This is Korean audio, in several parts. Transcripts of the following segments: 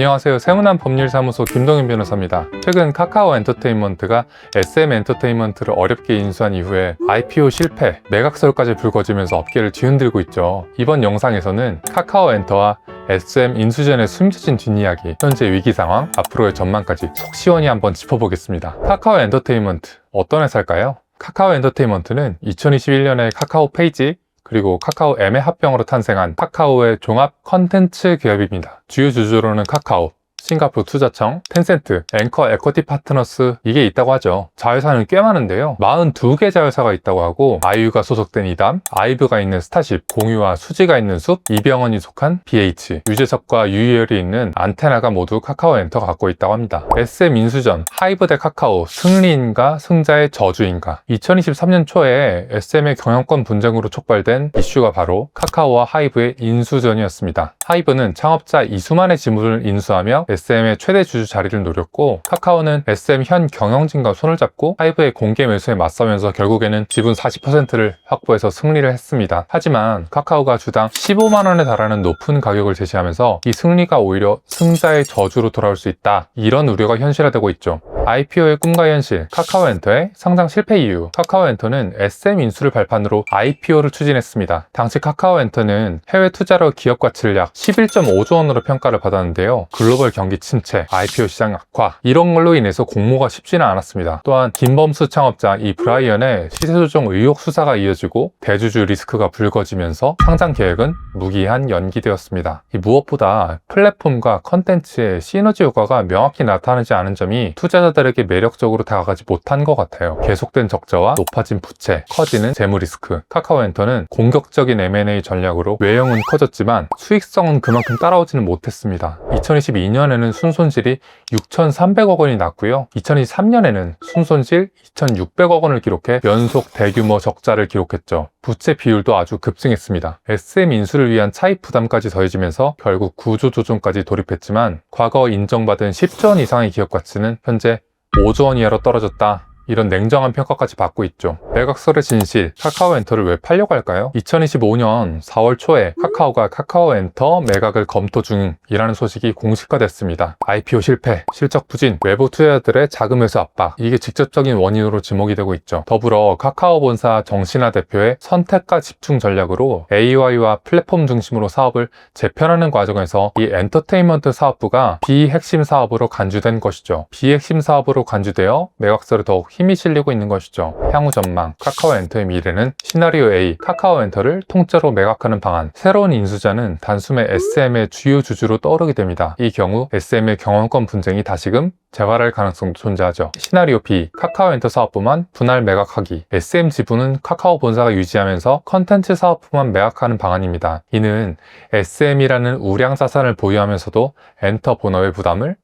안녕하세요. 세문안 법률사무소 김동현 변호사입니다. 최근 카카오 엔터테인먼트가 SM 엔터테인먼트를 어렵게 인수한 이후에 IPO 실패, 매각설까지 불거지면서 업계를 뒤흔들고 있죠. 이번 영상에서는 카카오 엔터와 SM 인수전의 숨겨진 뒷이야기, 현재 위기 상황, 앞으로의 전망까지 속 시원히 한번 짚어보겠습니다. 카카오 엔터테인먼트, 어떤 회사일까요? 카카오 엔터테인먼트는 2021년에 카카오 페이지, 그리고 카카오 M의 합병으로 탄생한 카카오의 종합 컨텐츠 기업입니다. 주요 주주로는 카카오, 싱가포르 투자청, 텐센트, 앵커 에쿼티 파트너스 이게 있다고 하죠. 자회사는 꽤 많은데요. 42개 자회사가 있다고 하고 아이유가 소속된 이담, 아이브가 있는 스타쉽, 공유와 수지가 있는 숲, 이병헌이 속한 BH, 유재석과 유희열이 있는 안테나가 모두 카카오 엔터가 갖고 있다고 합니다. SM 인수전, 하이브 대 카카오, 승리인가 승자의 저주인가. 2023년 초에 SM의 경영권 분쟁으로 촉발된 이슈가 바로 카카오와 하이브의 인수전이었습니다. 하이브는 창업자 이수만의 지분을 인수하며 SM의 최대 주주 자리를 노렸고, 카카오는 SM 현 경영진과 손을 잡고 하이브의 공개 매수에 맞서면서 결국에는 지분 40%를 확보해서 승리를 했습니다. 하지만 카카오가 주당 15만원에 달하는 높은 가격을 제시하면서 이 승리가 오히려 승자의 저주로 돌아올 수 있다, 이런 우려가 현실화되고 있죠. IPO의 꿈과 현실, 카카오 엔터의 상장 실패 이유. 카카오 엔터는 SM 인수를 발판으로 IPO를 추진했습니다. 당시 카카오 엔터는 해외 투자로 기업 가치를 약 11.5조 원으로 평가를 받았는데요. 글로벌 경기 침체, IPO 시장 악화, 이런 걸로 인해서 공모가 쉽지는 않았습니다. 또한 김범수 창업자 이 브라이언의 시세 조정 의혹 수사가 이어지고 대주주 리스크가 불거지면서 상장 계획은 무기한 연기되었습니다. 무엇보다 플랫폼과 컨텐츠의 시너지 효과가 명확히 나타나지 않은 점이 투자자들에게 매력적으로 다가가지 못한 것 같아요. 계속된 적자와 높아진 부채, 커지는 재무 리스크. 카카오 엔터는 공격적인 M&A 전략으로 외형은 커졌지만 수익성은 그만큼 따라오지는 못했습니다. 2022년에는 순손실이 6,300억 원이 났고요. 2023년에는 순손실 2,600억 원을 기록해 연속 대규모 적자를 기록했죠. 부채 비율도 아주 급증했습니다. SM 인수를 위한 차입 부담까지 더해지면서 결국 구조조정까지 돌입했지만 과거 인정받은 10조 원 이상의 기업 가치는 현재 5조 원 이하로 떨어졌다, 이런 냉정한 평가까지 받고 있죠. 매각설의 진실, 카카오 엔터를 왜 팔려고 할까요? 2025년 4월 초에 카카오가 카카오 엔터 매각을 검토 중이라는 소식이 공식화됐습니다. IPO 실패, 실적 부진, 외부 투자자들의 자금 회수 압박, 이게 직접적인 원인으로 지목이 되고 있죠. 더불어 카카오 본사 정신화 대표의 선택과 집중 전략으로 AI와 플랫폼 중심으로 사업을 재편하는 과정에서 이 엔터테인먼트 사업부가 비핵심 사업으로 간주된 것이죠. 비핵심 사업으로 간주되어 매각설에 더욱 힘이 실리고 있는 것이죠. 향후 전망, 카카오 엔터의 미래는 시나리오 A, 카카오 엔터를 통째로 매각하는 방안. 새로운 인수자는 단숨에 SM의 주요 주주로 떠오르게 됩니다. 이 경우 SM의 경영권 분쟁이 다시금 재발할 가능성도 존재하죠. 시나리오 B, 카카오 엔터 사업부만 분할 매각하기. SM 지분은 카카오 본사가 유지하면서 컨텐츠 사업부만 매각하는 방안입니다. 이는 SM이라는 우량 자산을 보유하면서도 엔터 본업의 부담을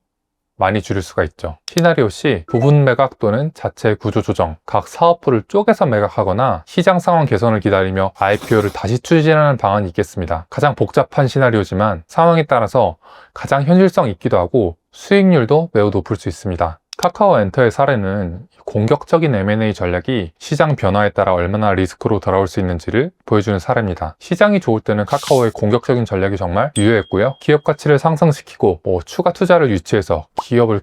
많이 줄일 수가 있죠. 시나리오 C, 부분 매각 또는 자체 구조 조정, 각 사업부를 쪼개서 매각하거나 시장 상황 개선을 기다리며 IPO를 다시 추진하는 방안이 있겠습니다. 가장 복잡한 시나리오지만 상황에 따라서 가장 현실성 있기도 하고 수익률도 매우 높을 수 있습니다. 카카오 엔터의 사례는 공격적인 M&A 전략이 시장 변화에 따라 얼마나 리스크로 돌아올 수 있는지를 보여주는 사례입니다. 시장이 좋을 때는 카카오의 공격적인 전략이 정말 유효했고요. 기업 가치를 상승시키고 추가 투자를 유치해서 기업을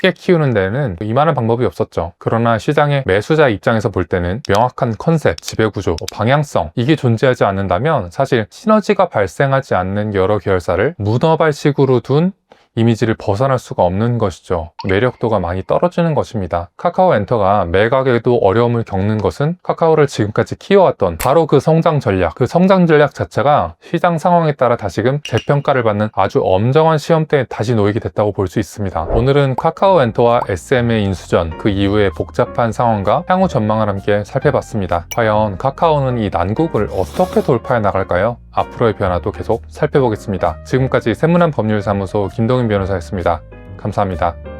크게 키우는 데는 이만한 방법이 없었죠. 그러나 시장의 매수자 입장에서 볼 때는 명확한 컨셉, 지배구조, 방향성, 이게 존재하지 않는다면 사실 시너지가 발생하지 않는 여러 계열사를 문어발식으로 둔 이미지를 벗어날 수가 없는 것이죠. 매력도가 많이 떨어지는 것입니다. 카카오 엔터가 매각에도 어려움을 겪는 것은 카카오를 지금까지 키워왔던 바로 그 성장 전략, 그 성장 전략 자체가 시장 상황에 따라 다시금 재평가를 받는 아주 엄정한 시험대에 다시 놓이게 됐다고 볼 수 있습니다. 오늘은 카카오 엔터와 SM의 인수전, 그 이후의 복잡한 상황과 향후 전망을 함께 살펴봤습니다. 과연 카카오는 이 난국을 어떻게 돌파해 나갈까요? 앞으로의 변화도 계속 살펴보겠습니다. 지금까지 세문안 법률사무소 김동현 변호사였습니다. 감사합니다.